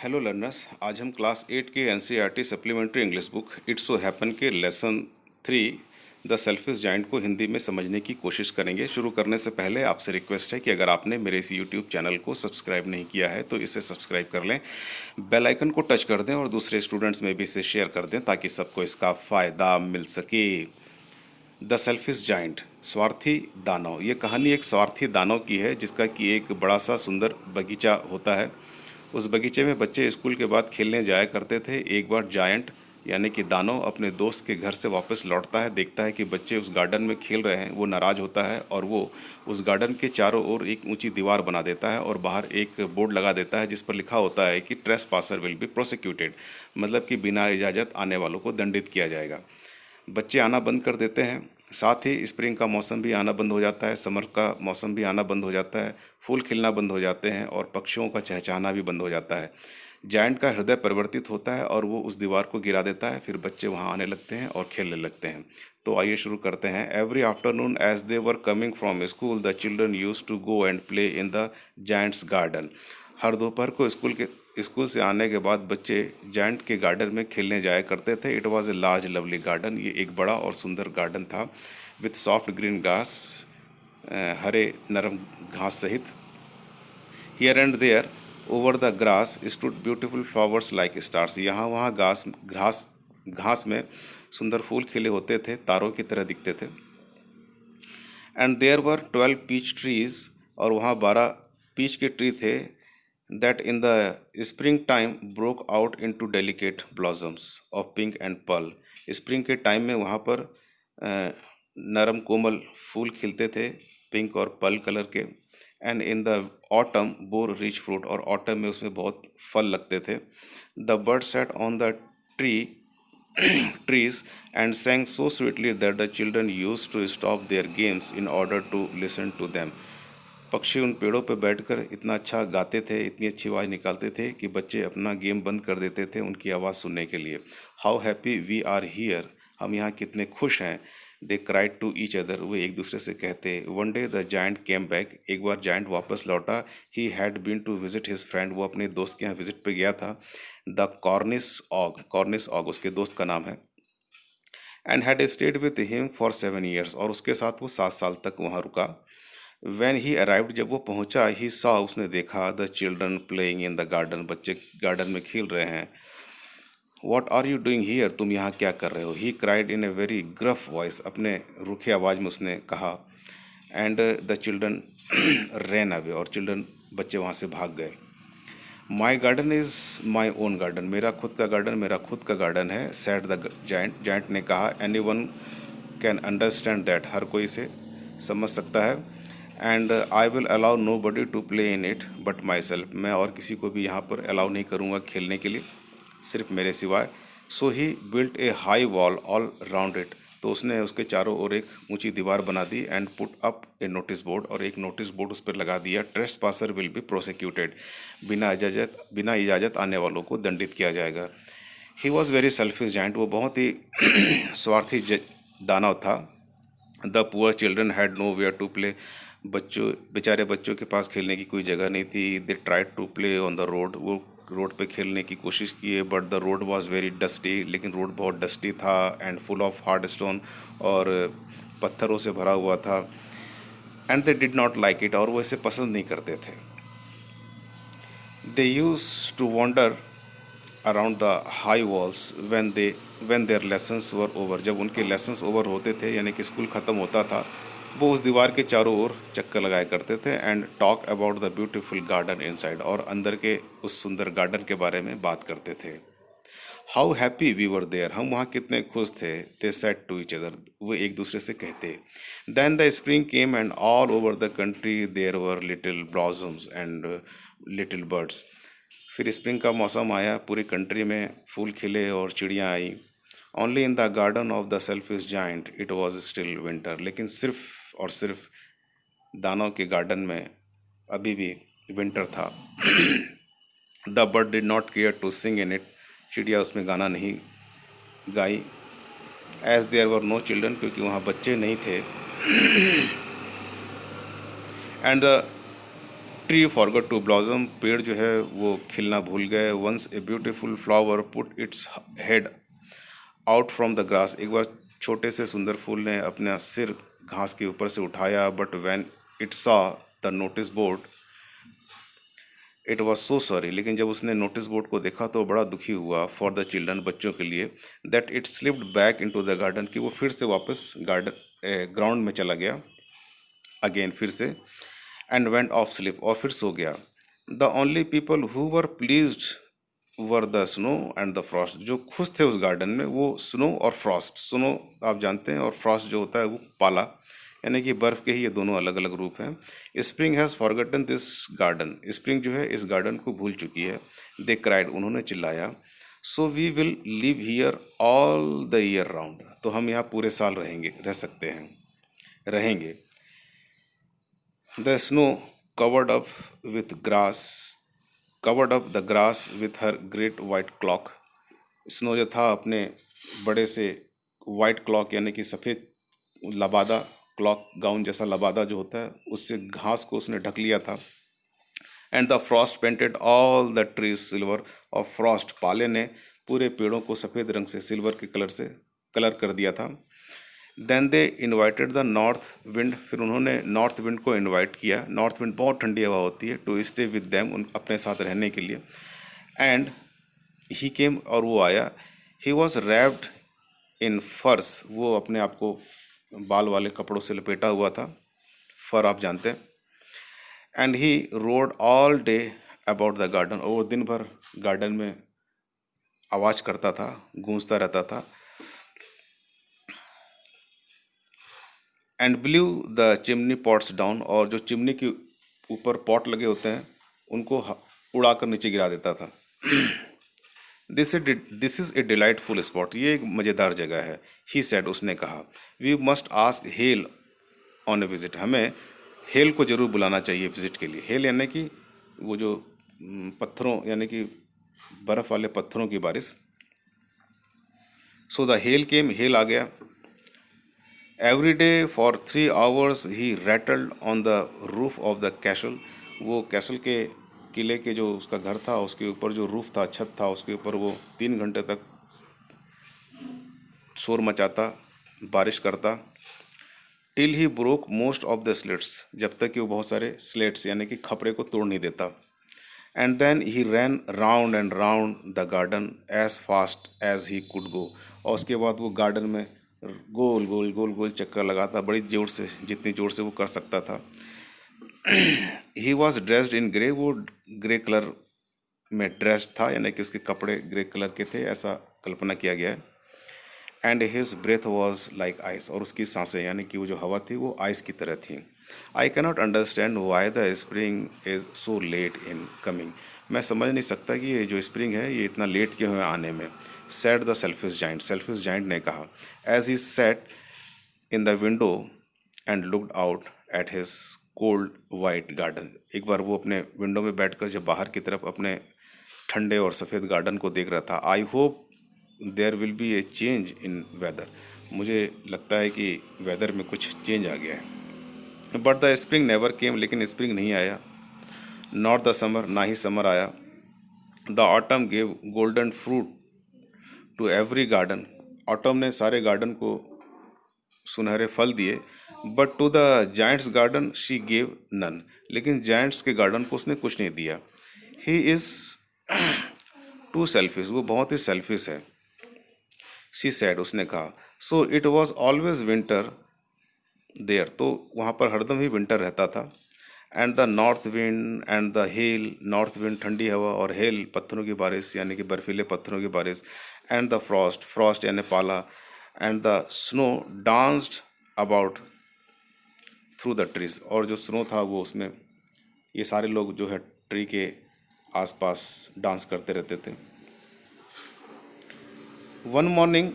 Hello learners, आज हम class 8 के NCERT supplementary English book it's so happen के लेसन 3 द सेल्फिश जाइंट को हिंदी में समझने की कोशिश करेंगे। शुरू करने से पहले आपसे रिक्वेस्ट है कि अगर आपने मेरे इस यूट्यूब चैनल को सब्सक्राइब नहीं किया है तो इसे सब्सक्राइब कर लें, बेल आइकन को टच कर दें और दूसरे स्टूडेंट्स में भी इसे शेयर कर दें ताकि सबको इसका फ़ायदा मिल सके। द सेल्फिश जाइंट, स्वार्थी दानव। ये कहानी एक स्वार्थी दानव की है जिसका कि एक बड़ा सा सुंदर बगीचा होता है। उस बगीचे में बच्चे स्कूल के बाद खेलने जाया करते थे। एक बार जायंट यानी कि दानव अपने दोस्त के घर से वापस लौटता है, देखता है कि बच्चे उस गार्डन में खेल रहे हैं। वो नाराज़ होता है और वो उस गार्डन के चारों ओर एक ऊंची दीवार बना देता है और बाहर एक बोर्ड लगा देता है जिस पर लिखा होता है कि trace passer will be prosecuted, मतलब कि बिना इजाज़त आने वालों को दंडित किया जाएगा। बच्चे आना बंद कर देते हैं। साथ ही स्प्रिंग का मौसम भी आना बंद हो जाता है, समर का मौसम भी आना बंद हो जाता है, फूल खिलना बंद हो जाते हैं और पक्षियों का चहचहाना भी बंद हो जाता है। जायंट का हृदय परिवर्तित होता है और वो उस दीवार को गिरा देता है। फिर बच्चे वहाँ आने लगते हैं और खेलने लगते हैं। तो आइए शुरू करते हैं। Every afternoon as they were coming from school the children use to go and play in the giant's garden. हर दोपहर को स्कूल से आने के बाद बच्चे जायंट के गार्डन में खेलने जाया करते थे। It was a large lovely garden. ये एक बड़ा और सुंदर गार्डन था विथ सॉफ्ट ग्रीन ग्रास, हरे नरम घास सहित। Here and there over the grass stood beautiful flowers like stars. यहाँ वहाँ घास में सुंदर फूल खिले होते थे, तारों की तरह दिखते थे। And there were 12 peach trees, और वहाँ 12 पीच के ट्री थे। That in the spring time broke out into delicate blossoms of pink and pearl. Spring के टाइम में वहाँ पर नरम कोमल फूल खिलते थे, पिंक और पर्ल कलर के। And in the autumn bore rich fruit, और ऑटम में उसमें बहुत फल लगते थे। The bird set on the tree trees and sang so sweetly that the children used to stop their games in order to listen to them. पक्षी उन पेड़ों पर बैठकर इतना अच्छा गाते थे, इतनी अच्छी आवाज़ निकालते थे कि बच्चे अपना गेम बंद कर देते थे उनकी आवाज़ सुनने के लिए। How happy we are here, हम यहाँ कितने खुश हैं। They cried to each other, वे एक दूसरे से कहते। One day the giant came back, एक बार जायंट वापस लौटा। He had been to visit his friend, वो अपने दोस्त के यहाँ विजिट पे गया था। द कॉर्निस ऑग उसके दोस्त का नाम है। And had stayed with him for 7 years, और उसके साथ वो 7 साल तक वहाँ रुका। वैन ही अराइव्ड, जब वो पहुँचा, ही सॉ, उसने देखा, the children playing in the garden, बच्चे गार्डन में खेल रहे हैं। What are you doing here, तुम यहाँ क्या कर रहे हो। He cried in a very gruff voice, अपने रूखे आवाज़ में उसने कहा। And the children ran away, और बच्चे वहाँ से भाग गए। My garden is my own garden, मेरा खुद का गार्डन मेरा खुद का गार्डन है। सैड द जायंट ने कहा। Anyone can understand that, हर कोई इसे समझ सकता है। And I will allow nobody to play in it but myself, मैं और किसी को भी यहाँ पर अलाउ नहीं करूँगा खेलने के लिए, सिर्फ मेरे सिवाय। So he built a high wall all round it, तो उसने उसके चारों ओर एक ऊंची दीवार बना दी। And put up a notice board, और एक नोटिस बोर्ड उस पर लगा दिया। Trespasser will be prosecuted, बिना इजाज़त आने वालों को दंडित किया जाएगा। He was very selfish giant, वो बहुत ही स्वार्थी दानव था। The poor children had nowhere to play, बेचारे बच्चों के पास खेलने की कोई जगह नहीं थी। They tried to play on the road, वो रोड पे खेलने की कोशिश किए। But the road was very dusty, लेकिन रोड बहुत डस्टी था। And full of hard stone, और पत्थरों से भरा हुआ था। And they did not like it, और वो इसे पसंद नहीं करते थे। They use to wander around the high walls when their lessons were over, जब उनके लेसन्स ओवर होते थे यानी कि स्कूल ख़त्म होता था, वो उस दीवार के चारों ओर चक्कर लगाया करते थे। And talk about the beautiful garden inside, और अंदर के उस सुंदर गार्डन के बारे में बात करते थे। How happy we were there, हम वहाँ कितने खुश थे। They said to each other, वो एक दूसरे से कहते। Then the spring came and all over the country there were little blossoms and little birds. फिर स्प्रिंग का मौसम आया, पूरी कंट्री में फूल खिले और चिड़ियाँ आई। Only in the garden of the selfish giant it was still winter, लेकिन सिर्फ और सिर्फ दानव के गार्डन में अभी भी विंटर था। The bird did not care to sing in it, चिड़िया उसमें गाना नहीं गाई। As there were no children, क्योंकि वहाँ बच्चे नहीं थे। And the tree forgot to blossom, पेड़ जो है वो खिलना भूल गए। Once a beautiful flower put its head out from the grass, एक बार छोटे से सुंदर फूल ने अपना सिर घास के ऊपर से उठाया। But when it saw the notice board it was so sorry, लेकिन जब उसने नोटिस बोर्ड को देखा तो बड़ा दुखी हुआ फॉर द चिल्ड्रन, बच्चों के लिए, that it slipped back into the garden, कि वो फिर से वापस गार्डन ग्राउंड में चला गया अगेन फिर से, एंड वेंट ऑफ स्लिप, और फिर सो गया। The only people who were pleased were the snow and the Frost, जो खुश थे उस गार्डन में वो स्नो और फ्रॉस्ट। स्नो आप जानते हैं और फ्रॉस्ट जो होता है वो पाला, यानी कि बर्फ़ के ही ये दोनों अलग अलग रूप हैं। Spring has forgotten this garden, spring जो है इस गार्डन को भूल चुकी है। दे क्राइड, उन्होंने चिल्लाया। So we will live here all the year round, तो हम यहाँ पूरे साल रह सकते हैं, रहेंगे। The snow covered up with grass, covered up the grass with her great white cloak, snow जो था अपने बड़े से वाइट क्लॉक यानी कि सफ़ेद लबादा, क्लॉक गाउन जैसा लबादा जो होता है, उससे घास को उसने ढक लिया था। And the Frost painted all the trees silver, और फ्रॉस्ट पाले ने पूरे पेड़ों को सफ़ेद रंग से, सिल्वर के कलर से कलर कर दिया था। Then they invited the north wind, फिर उन्होंने नॉर्थ विंड को इन्वाइट किया। नॉर्थ विंड बहुत ठंडी हवा होती है, टू स्टे विद देम, उन अपने साथ रहने के लिए। एंड ही केम, और वो आया। ही वॉज रैप्ड इन फर्स, वो अपने आप को बाल वाले कपड़ों से लपेटा हुआ था, फर आप जानते हैं। And he road all day about the garden, और वो दिन भर गार्डन में आवाज़ करता था, गूंजता रहता था। And blue the chimney pots down, और जो चिमनी के ऊपर पॉट लगे होते हैं उनको उड़ा कर नीचे गिरा देता था। This is a delightful spot, ये एक मज़ेदार जगह है। ही सेड, उसने कहा। We must ask hail on a visit, हमें हेल को ज़रूर बुलाना चाहिए विजिट के लिए। हेल यानी कि वो जो पत्थरों, यानी कि बर्फ़ वाले पत्थरों की बारिश। So the hail came, hail आ गया। Every day for 3 hours he rattled on the roof of the castle, वो कैसल के किले के जो उसका घर था उसके ऊपर जो रूफ था, छत था, उसके ऊपर वो 3 घंटे तक शोर मचाता, बारिश करता। Till he broke most of the slates, जब तक कि वो बहुत सारे स्लेट्स यानी कि खपरे को तोड़ नहीं देता। And then he ran round and round the garden as fast as he could go, और उसके बाद वो गार्डन में गोल गोल गोल गोल चक्कर लगाता, बड़ी जोर से, जितनी जोर से वो कर सकता था। He was dressed in grey, वो ग्रे कलर में ड्रेस्ड था, यानी कि उसके कपड़े ग्रे कलर के थे, ऐसा कल्पना किया गया है। And his breath was like ice, और उसकी सांसें यानी कि वो जो हवा थी वो आइस की तरह थी। I cannot understand why the spring is so let in coming, मैं समझ नहीं सकता कि ये जो स्प्रिंग है ये इतना लेट क्यों है आने में। Said the selfish giant, selfish giant ने कहा। As he sat in the window and looked out at his cold white garden, एक बार वो अपने विंडो में बैठकर जब बाहर की तरफ अपने ठंडे और सफ़ेद गार्डन को देख रहा था। I hope there will be a change in weather, मुझे लगता है कि वेदर में कुछ चेंज आ गया है। But the spring never came, लेकिन स्प्रिंग नहीं आया। नॉट द समर, ना ही समर आया। The autumn gave golden fruit to every garden, autumn ने सारे गार्डन को सुनहरे फल दिए। But to the giant's garden she gave none, लेकिन जाइंट्स के गार्डन को उसने कुछ नहीं दिया। ही इज़ टू सेल्फिश, वो बहुत ही सेल्फिश है। शी सैड, उसने कहा। So it was always winter there, तो वहाँ पर हरदम ही विंटर रहता था। And the north wind and the hail, north wind ठंडी हवा, और हेल पत्थरों की बारिश यानी कि बर्फीले पत्थरों की बारिश। एंड द फ्रॉस्ट, फ्रॉस्ट यानी पाला। And the snow danced about through the trees, और जो स्नो था वो उसमें ये सारे लोग जो है ट्री के आसपास डांस करते रहते थे। One morning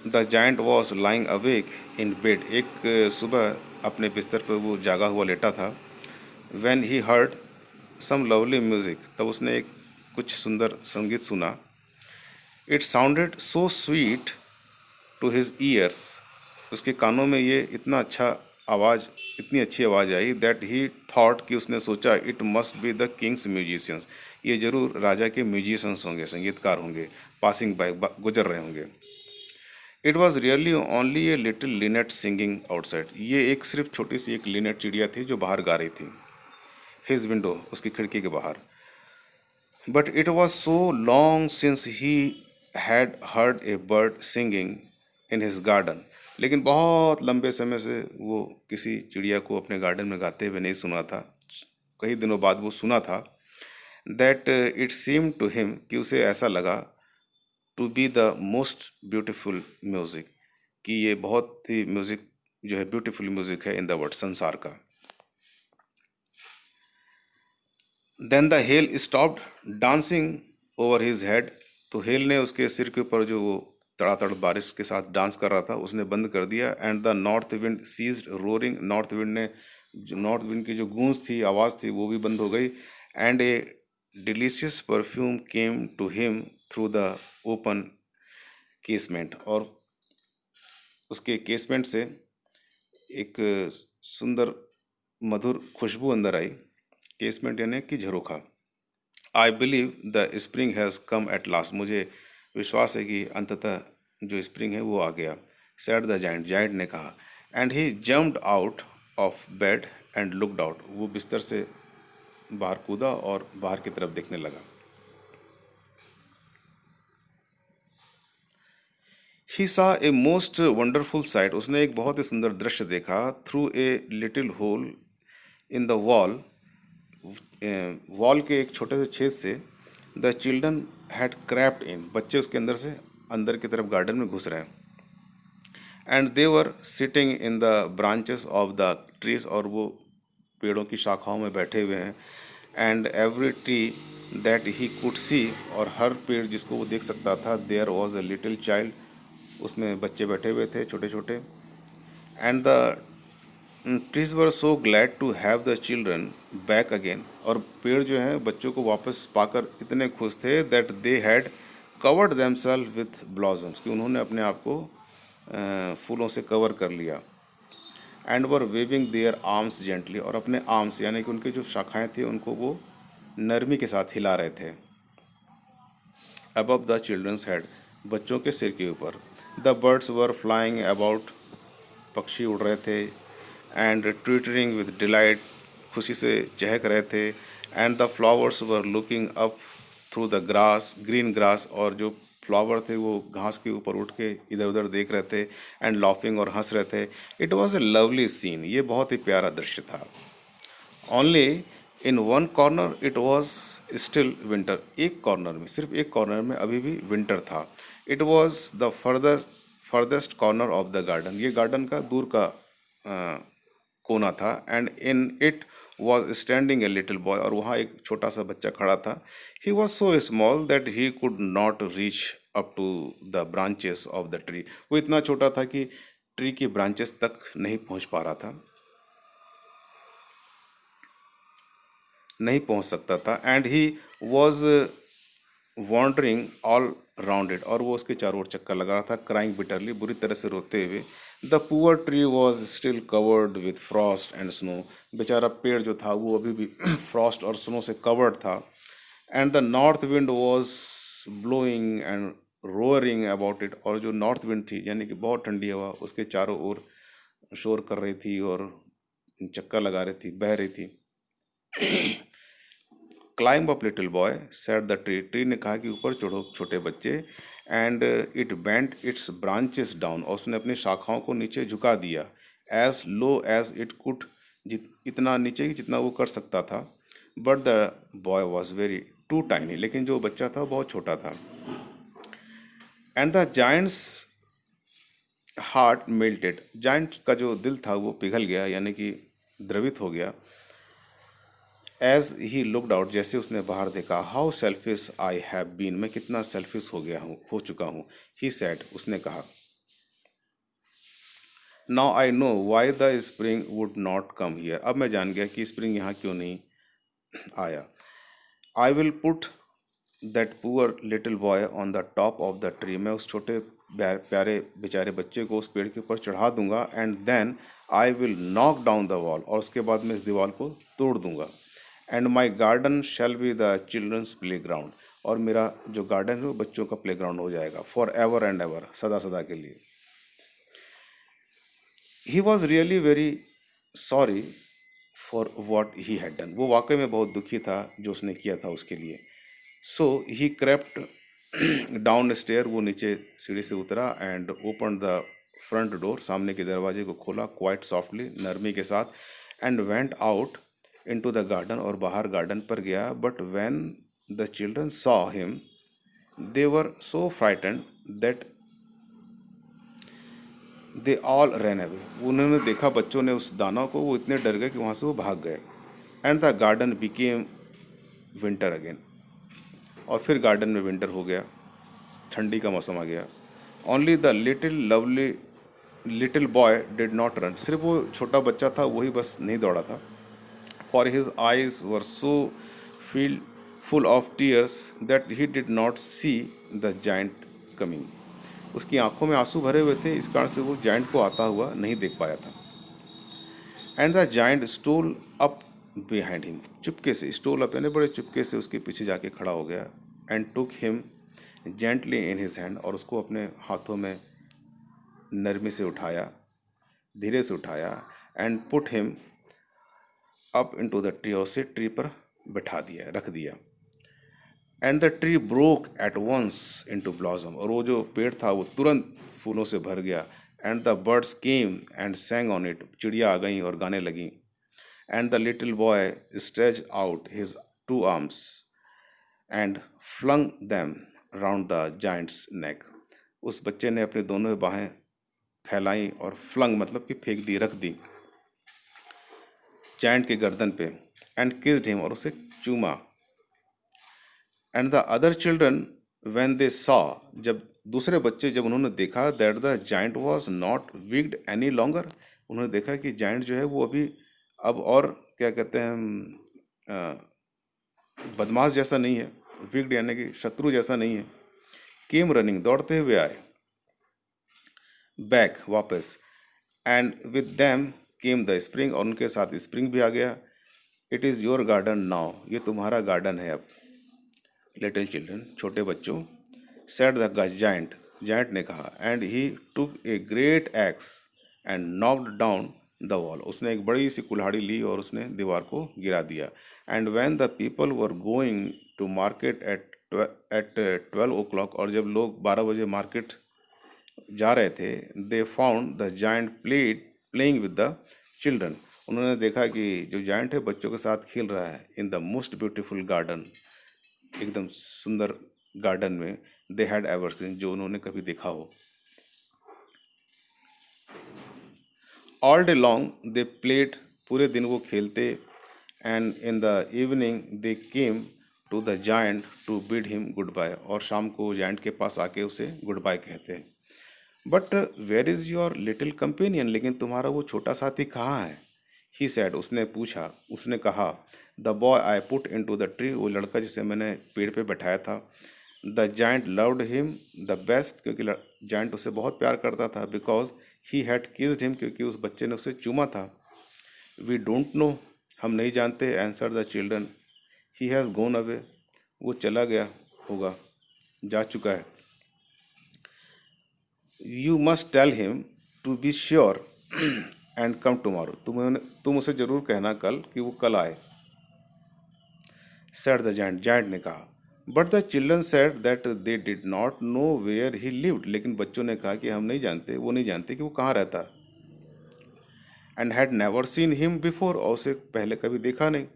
the giant was lying awake in bed, एक सुबह अपने बिस्तर पर वो जागा हुआ लेटा था। When he heard some lovely music, तब उसने एक कुछ सुंदर संगीत सुना। It sounded so sweet to his ears, उसके कानों में ये इतना अच्छा आवाज़ इतनी अच्छी आवाज़ आई दैट ही थॉट, कि उसने सोचा it must be the Kings musicians, ये जरूर राजा के म्यूजिशियंस होंगे, संगीतकार होंगे, पासिंग बाय, गुजर रहे होंगे। It was really only a little Lynette singing outside, ये एक सिर्फ छोटी सी एक लिनेट चिड़िया थी जो बाहर गा रही थी, हिज विंडो, उसकी खिड़की के बाहर। But it was so long since he had heard a bird singing in his garden, लेकिन बहुत लंबे समय से वो किसी चिड़िया को अपने गार्डन में गाते हुए नहीं सुना था। कई दिनों बाद वो सुना था। That it seem to him, कि उसे ऐसा लगा, to be the most beautiful music, कि ये बहुत ही म्यूजिक जो है ब्यूटीफुल म्यूजिक है इन द वर्ल्ड, संसार का। Then the hail stopped dancing over his head, तो हेल ने उसके सिर के ऊपर जो वो तड़ातड़ बारिश के साथ डांस कर रहा था उसने बंद कर दिया। And the north wind ceased roaring, north wind ने, जो नॉर्थ विंड की जो गूंज थी, आवाज़ थी, वो भी बंद हो गई। And a delicious perfume came to him through the open casement, और उसके केसमेंट से एक सुंदर मधुर खुशबू अंदर आई। केसमेंट यानी कि झरोखा। I believe the spring has come at last, मुझे विश्वास है कि अंततः जो स्प्रिंग है वो आ गया। सैड द जाइंट, जाइंट ने कहा। And he jumped out of bed and looked out, वो बिस्तर से बाहर कूदा और बाहर की तरफ देखने लगा। ही सा ए मोस्ट वंडरफुल साइट, उसने एक बहुत ही सुंदर दृश्य देखा। Through a little hole in the wall, wall के एक छोटे से छेद से, द चिल्ड्रन हैड क्रैप्ड इन, बच्चे उसके अंदर से अंदर की तरफ गार्डन में घुस रहे हैं। And they were sitting in the branches of the trees, और वो पेड़ों की शाखाओं में बैठे हुए हैं। And every tree that he could see, और हर पेड़ जिसको वो देख सकता था, there was a little child, उसमें बच्चे बैठे हुए थे छोटे छोटे। And the trees were so glad to have the children back again, और पेड़ जो हैं बच्चों को वापस पाकर इतने खुश थे that they had covered themselves with blossoms, कि उन्होंने अपने आप को फूलों से कवर कर लिया। And were waving their arms gently, और अपने आर्म्स यानी कि उनके जो शाखाएं थी उनको वो नरमी के साथ हिला रहे थे। अबव द चिल्ड्रंस हेड, बच्चों के सिर के ऊपर। The birds were flying about, पक्षी उड़ रहे थे। एंड ट्विटरिंग विद डिलाइट, खुशी से चहक रहे थे। And the flowers were looking up through the grass, green grass, और जो फ्लावर थे वो घास के ऊपर उठ के इधर उधर देख रहे थे। एंड लाफिंग, और हंस रहे थे। It was a lovely scene, ये बहुत ही प्यारा दृश्य था। Only in one corner it was still winter, एक कॉर्नर में, सिर्फ एक कॉर्नर में अभी भी विंटर था। It was the farthest corner of the garden, ये गार्डन का दूर का कोना था। And in it was standing a little boy, और वहाँ एक छोटा सा बच्चा खड़ा था। He was so small that he could not reach up to the branches of the tree, वो इतना छोटा था कि ट्री की ब्रांचेस तक नहीं पहुँच पा रहा था, नहीं पहुंच सकता था। And he was wandering all round it, और वो उसके चारों ओर चक्कर लगा रहा था। क्राइंग बिटरली, बुरी तरह से रोते हुए। The poor tree was still covered with Frost and snow, बेचारा पेड़ जो था वो अभी भी फ्रॉस्ट और स्नो से कवर्ड था। And the north wind was blowing and roaring about it, और जो नॉर्थ विंड थी यानी कि बहुत ठंडी हवा उसके चारों ओर शोर कर रही थी और चक्कर लगा रही थी, बह रही थी। Climb up little boy said the tree, tree ने कहा कि ऊपर चढ़ो छोटे बच्चे। And it bent its branches down, और उसने अपनी शाखाओं को नीचे झुका दिया। As low as it could, इतना नीचे कि जितना वो कर सकता था। But the boy was very too tiny, लेकिन जो बच्चा था बहुत छोटा था। And the giant's heart melted, giant का जो दिल था वो पिघल गया यानी कि द्रवित हो गया। एज ही लुकड आउट, जैसे उसने बाहर देखा। How selfish I have been, मैं कितना सेल्फिश हो गया हूँ, हो चुका हूँ। ही सेड, उसने कहा। Now I know why the spring would not come here, अब मैं जान गया कि स्प्रिंग यहाँ क्यों नहीं आया। I will put that poor little boy on the top of the tree, मैं उस छोटे प्यारे बेचारे बच्चे को उस पेड़ के ऊपर चढ़ा दूंगा, and then I will knock down the wall, और उसके बाद मैं इस दीवार को तोड़ दूंगा। And my garden shall be the children's playground, और मेरा जो गार्डन है वो बच्चों का प्ले ग्राउंड हो जाएगा, फॉर एवर एंड एवर, सदा सदा के लिए। He was really very sorry for what he had done, वो वाकई में बहुत दुखी था जो उसने किया था उसके लिए। सो ही क्रेप्ट डाउन स्टेयर, वो नीचे सीढ़ी से उतरा, and open the front door, सामने के दरवाजे को खोला, क्वाइट सॉफ्टली, नरमी के साथ, and went out into the garden, और बाहर गार्डन पर गया। But when the children saw him they were so frightened that they all ran away, उन्होंने देखा बच्चों ने उस दाना को, वो इतने डर गए कि वहाँ से वो भाग गए। And the garden became winter again, और फिर गार्डन में विंटर हो गया, ठंडी का मौसम आ गया। Only the little boy did not run, सिर्फ वो छोटा बच्चा था वही बस नहीं दौड़ा था। For his eyes were so field full of tears that he did not see the giant coming, उसकी आंखों में आंसू भरे हुए थे, इस कारण से वो जाइंट को आता हुआ नहीं देख पाया था। And the giant stole up behind him, चुपके से, स्टोल अप यानी बड़े चुपके से उसके पीछे जाके खड़ा हो गया। And took him gently in his hand, और उसको अपने हाथों में नरमी से उठाया, धीरे से उठाया। And put him up into the tree, और उसे ट्री पर बैठा दिया, रख दिया। And the tree broke at once into blossom, और वो जो पेड़ था वो तुरंत फूलों से भर गया। And the birds came and sang on it, चिड़िया आ गईं और गाने लगीं। And the little boy stretch out his two arms and flung them round the giant's neck, उस बच्चे ने अपने दोनों बाहें फैलाई, और फ्लंग मतलब कि फेंक दी, रख दी जाइंट के गर्दन पे। एंड किस्ड हिम, और उसे चूमा। And the other children when they saw, जब दूसरे बच्चे, जब उन्होंने देखा that the giant was not विग्ड any longer, उन्होंने देखा कि जाइंट जो है वो अभी अब और क्या कहते हैं, बदमाश जैसा नहीं है, विग्ड यानी कि शत्रु जैसा नहीं है। केम रनिंग, दौड़ते हुए आए, बैक, वापस। And with them came the spring, और उनके साथ स्प्रिंग भी आ गया। It is your garden now, ये तुम्हारा गार्डन है अब। लिटिल चिल्ड्रन, छोटे बच्चों। सेड द जाइंट, जाइंट ने कहा। And he took a great x and knocked down the wall, उसने एक बड़ी सी कुल्हाड़ी ली और उसने दीवार को गिरा दिया। And when the people were going to market at 12 o'clock, और जब लोग 12 बजे मार्केट जा रहे थे, they found the giant playing with the children, उन्होंने देखा कि जो जाइंट है बच्चों के साथ खेल रहा है, in the most beautiful garden, एकदम सुंदर गार्डन में, दे हैड एवर सीन, जो उन्होंने कभी देखा हो। All day long they played, पूरे दिन वो खेलते। And in the evening they came to the giant to bid him goodbye, और शाम को जाइंट के पास आके उसे गुड बाय कहते हैं। But where is your little companion, लेकिन तुम्हारा वो छोटा साथी कहाँ है? ही सैड, उसने पूछा, उसने कहा। The boy I put into the tree, वो लड़का जिसे मैंने पेड़ पे बैठाया था। The giant loved him the best, क्योंकि जाइंट उसे बहुत प्यार करता था। Because he had kissed him, क्योंकि उस बच्चे ने उसे चूमा था। वी डोंट नो, हम नहीं जानते। Answer the children, he has gone away, वो चला गया होगा, जा चुका है। You must tell him to be sure and come tomorrow, तुम उसे जरूर कहना कल कि वो कल आए। सेड द जाइंट, जाइंट ने कहा। But the children said that they did not know where he lived, लेकिन बच्चों ने कहा कि हम नहीं जानते, वो नहीं जानते कि वो कहाँ रहता। And had never seen him before, और उसे पहले कभी देखा नहीं।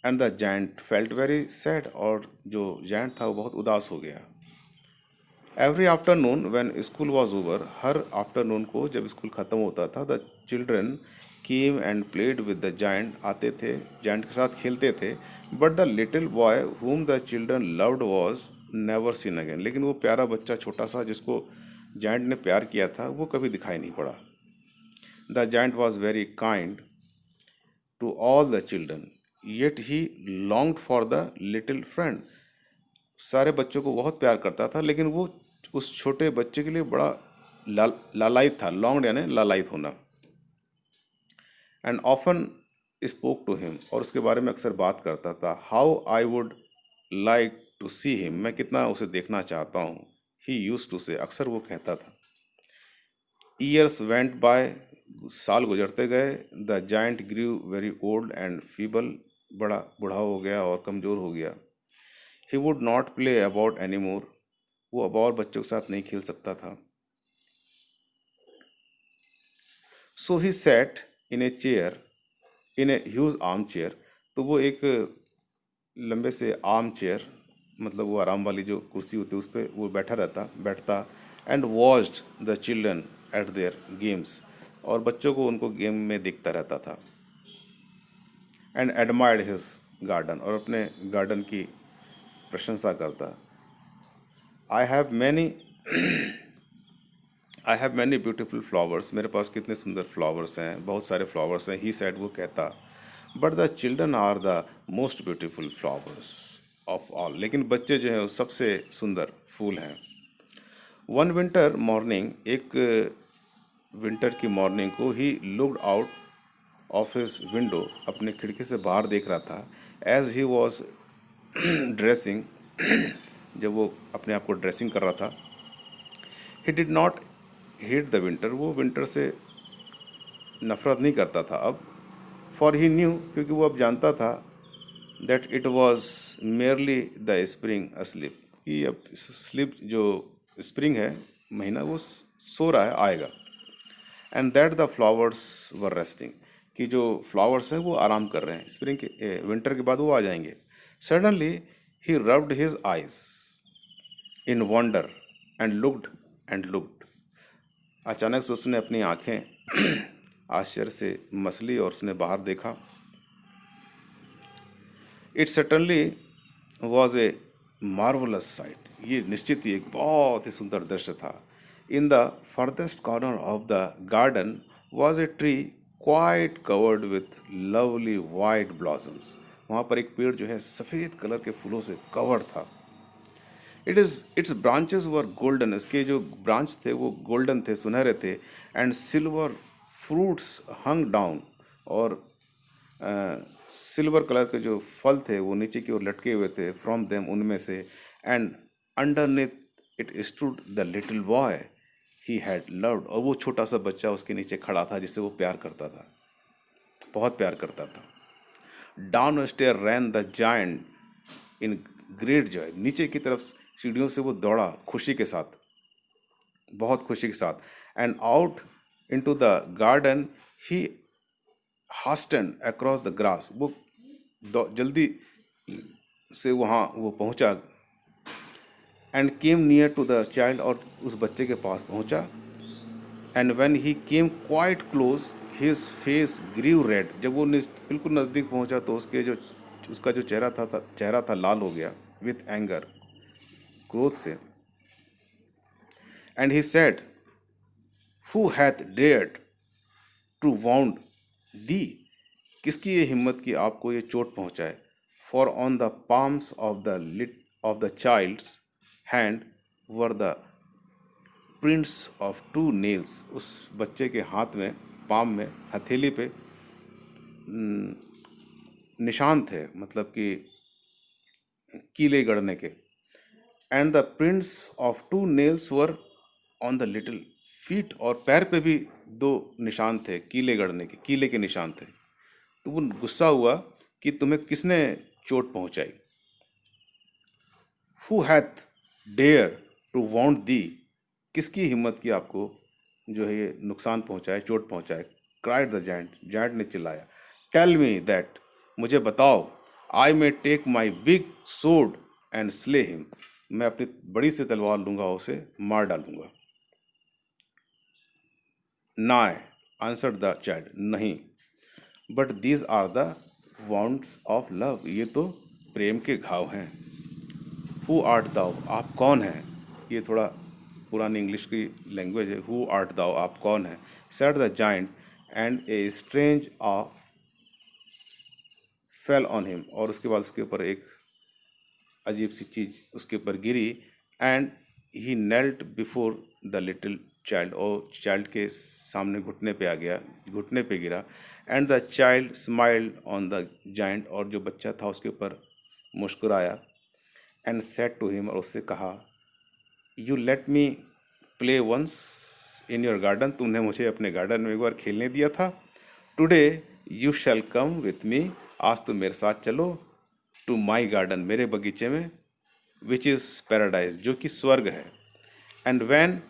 And the giant felt very sad, और जो जाइंट था वो बहुत उदास हो गया। Every afternoon when school was over, her afternoon को जब स्कूल ख़त्म होता था, the children came and played with the giant, आते थे, जाइंट के साथ खेलते थे। But the little boy whom the children loved was never seen again, लेकिन वो प्यारा बच्चा छोटा सा जिसको जाइंट ने प्यार किया था, वो कभी दिखाई नहीं पड़ा। The giant was very kind to all the children, yet he longed for the little friend, सारे बच्चों को बहुत प्यार करता था, लेकिन वो उस छोटे बच्चे के लिए बड़ा लालायित था। लॉन्ग्ड यानी लालायित होना। And often spoke to him, और उसके बारे में अक्सर बात करता था। How I would like to see him, मैं कितना उसे देखना चाहता हूँ। ही यूज टू से, अक्सर वो कहता था। ईयर्स वेंट बाय, साल गुजरते गए। The giant grew very old and feeble, बड़ा बूढ़ा हो गया और कमज़ोर हो गया। He would not play about any more, वो अब और बच्चों के साथ नहीं खेल सकता था। So he sat in a chair, in a huge armchair, तो वो एक लंबे से आर्म चेयर, मतलब वो आराम वाली जो कुर्सी होती है उस पर वो बैठता। And watched the children eight there games, और बच्चों को उनको गेम में देखता रहता था। एंड एडमायर्ड हिज गार्डन, और अपने गार्डन की प्रशंसा करता। I have many I have many beautiful flowers, मेरे पास कितने सुंदर फ्लावर्स हैं, बहुत सारे फ्लावर्स हैं। ही सेड, वो कहता। But the children are the most beautiful flowers of all, लेकिन बच्चे जो हैं वो सबसे सुंदर फूल हैं। वन विंटर मॉर्निंग, एक विंटर की मॉर्निंग को, he looked out of his window, अपने खिड़की से बाहर देख रहा था। एज ही वॉज ड्रेसिंग, जब वो अपने आप को ड्रेसिंग कर रहा था। He did not hate the winter, वो विंटर से नफरत नहीं करता था अब। फॉर ही न्यू, क्योंकि वो अब जानता था। That it was merely the spring asleep, कि अब स्लीप जो स्प्रिंग है महीना, वो सो रहा है, आएगा। And that the flowers were resting, कि जो फ्लावर्स हैं वो आराम कर रहे हैं, स्प्रिंग के विंटर के बाद वो आ जाएंगे। Suddenly he rubbed his eyes in wonder and looked, अचानक से उसने अपनी आंखें आश्चर्य से मसली और उसने बाहर देखा। It suddenly was a marvellous site, ये निश्चित ही एक बहुत ही सुंदर दृश्य था। In the farthest corner of the garden was a tree quite covered with lovely white blossoms, वहाँ पर एक पेड़ जो है सफ़ेद कलर के फूलों से कवर्ड था। इट्स ब्रांचेस वर गोल्डन, इसके जो ब्रांच थे वो गोल्डन थे, सुनहरे थे। And silver fruits hung down, और सिल्वर कलर के जो फल थे वो नीचे की ओर लटके हुए थे, फ्रॉम देम, उनमें से। And underneath it stood the little boy he had loved, और वो छोटा सा बच्चा उसके नीचे खड़ा था जिससे वो प्यार करता था, बहुत प्यार करता था। Down stair ran the giant in great joy, नीचे की तरफ सीढ़ियों से वो दौड़ा खुशी के साथ, बहुत खुशी के साथ। And out into the garden he hastened across the grass, वो जल्दी से वहाँ वो पहुँचा। And came near to the child, और उस बच्चे के पास पहुँचा। And when he came quite close his face grew red, जब वो बिल्कुल नज़दीक पहुँचा तो उसका जो चेहरा था लाल हो गया, विथ एंगर, क्रोध से। And he said, who hath dared to wound thee, किसकी ये हिम्मत कि आपको ये चोट पहुंचाए। For on the palms of the child's hand were the prints of two nails, उस बच्चे के हाथ में, पाम में, हथेली पे निशान थे, मतलब कि कीले गड़ने के। And the prints of two nails were on the little feet, और पैर पे भी दो निशान थे, कीले गड़ने के, कीले के निशान थे। तो वो गुस्सा हुआ कि तुम्हें किसने चोट पहुंचाई। Who hath dare to wound thee, किसकी हिम्मत की आपको जो है ये नुकसान पहुंचाए, चोट पहुंचाए। क्राइड द जायंट, जायंट ने चिल्लाया। टेल मी दैट, मुझे बताओ। I may take my big sword and slay him, मैं अपनी बड़ी सी तलवार लूंगा, उसे मार डालूंगा। नाय आंसर्ड द चाइल्ड, नहीं। But these are the wounds of love, ये तो प्रेम के घाव हैं। हु आर्ट दाउ, आप कौन हैं। ये थोड़ा पुरानी इंग्लिश की लैंग्वेज है। हु आर्ट दाउ, आप कौन हैं। Said the giant and a strange awe fell on him, और उसके बाद उसके ऊपर एक अजीब सी चीज़ उसके ऊपर गिरी। And he knelt before the little child, और चाइल्ड के सामने घुटने पे आ गया, घुटने पे गिरा। And the child smiled on the giant, और जो बच्चा था उसके ऊपर मुस्कुराया। एंड सेड टू हिम, और उससे कहा, you let me play once in your garden, तुमने मुझे अपने गार्डन में एक बार खेलने दिया था। Today you shall come with me, आज तुम मेरे साथ चलो। टू माई गार्डन, मेरे बगीचे में। विच इज़ पैराडाइज, जो कि स्वर्ग है। And when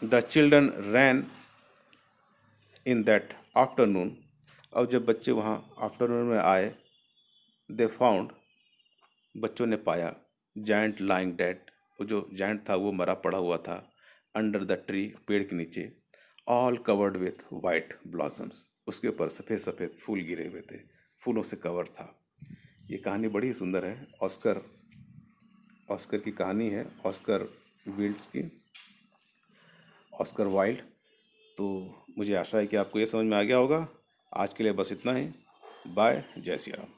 the children ran in that afternoon, अब जब बच्चे वहाँ आफ्टरनून में आए, दे फाउंड, बच्चों ने पाया, जायंट लाइंग डेड, वो जो जायंट था वो मरा पड़ा हुआ था। अंडर द ट्री, पेड़ के नीचे। All covered with white blossoms, उसके ऊपर सफ़ेद सफ़ेद फूल गिरे हुए थे, फूलों से कवर था। ये कहानी बड़ी सुंदर है, ऑस्कर ऑस्कर की कहानी है, ऑस्कर विल्ड्स की, ऑस्कर वाइल्ड। तो मुझे आशा है कि आपको ये समझ में आ गया होगा। आज के लिए बस इतना ही। बाय, जय श्री राम।